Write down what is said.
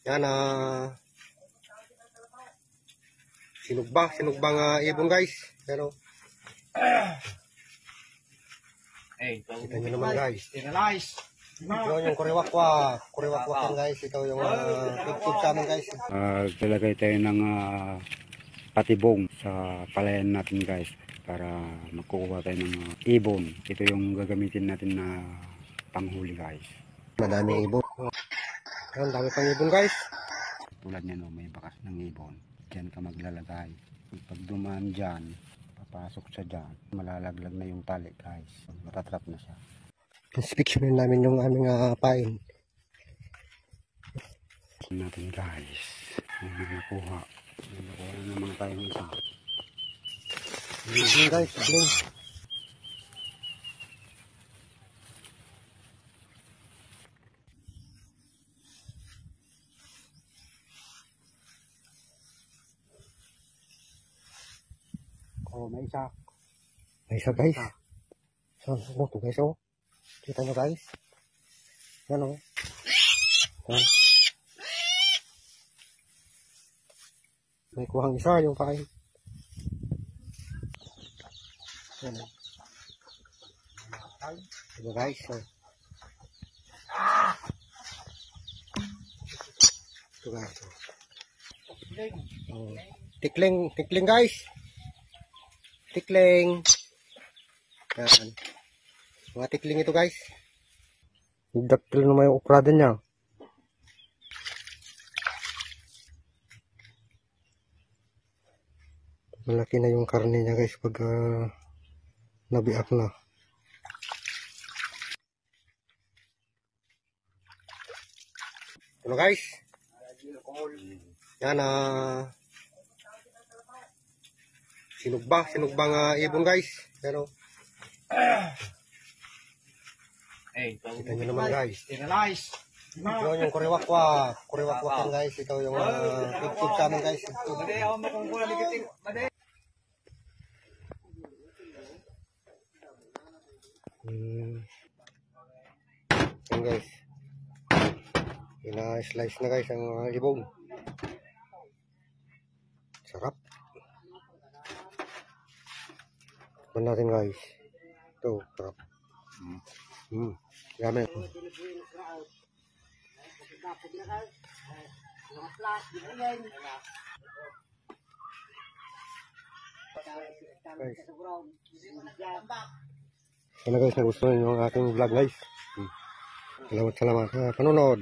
Yan, sinugbang ibon guys. Pero, kita nyo naman guys. Ito yung kuriwakwak yan guys. Ito yung tugtog sa amin guys. Lalagay tayo ng patibong sa palayan natin guys para magkukuha tayo ng ibon. Ito yung gagamitin natin na panghuli guys. Madaming ibon. Yan, dami pang ibon guys. Tulad nyan, may bakas ng ibon. Diyan ka maglalagay. Pag dumaan dyan, papasok siya dyan, malalaglag na yung tali guys. Matatrap na siya. Inspeksyonin namin yung aming pain. Natin guys. May nakuha. Nakuha na naman tayong isa. Yun guys, yun. Oh, may isa. May isa guys. Saan mo ito guys oh. Kita nyo guys. Yan oh. Yan. May kuhang isa yung pain. Yan oh. Ito guys oh. Ito guys oh. Tikling guys. Tikling. Yan. Mga tikling ito guys. Daktil na may uprada niya. Malaki na yung karne niya guys pag nabiak na. Ito guys. Yan sinugbang ibon guys. Pero kita nyo naman guys. Ito yung kuriwakwak yan guys. Ito yung tugtog sa amin guys. Yan guys. Ina-slice na guys ang ibon. Sarap. Tignan natin guys. Ito, sarap. Gamit. Sana guys, nagustuhan nyo ang aking vlog guys. Salamat sa panonood.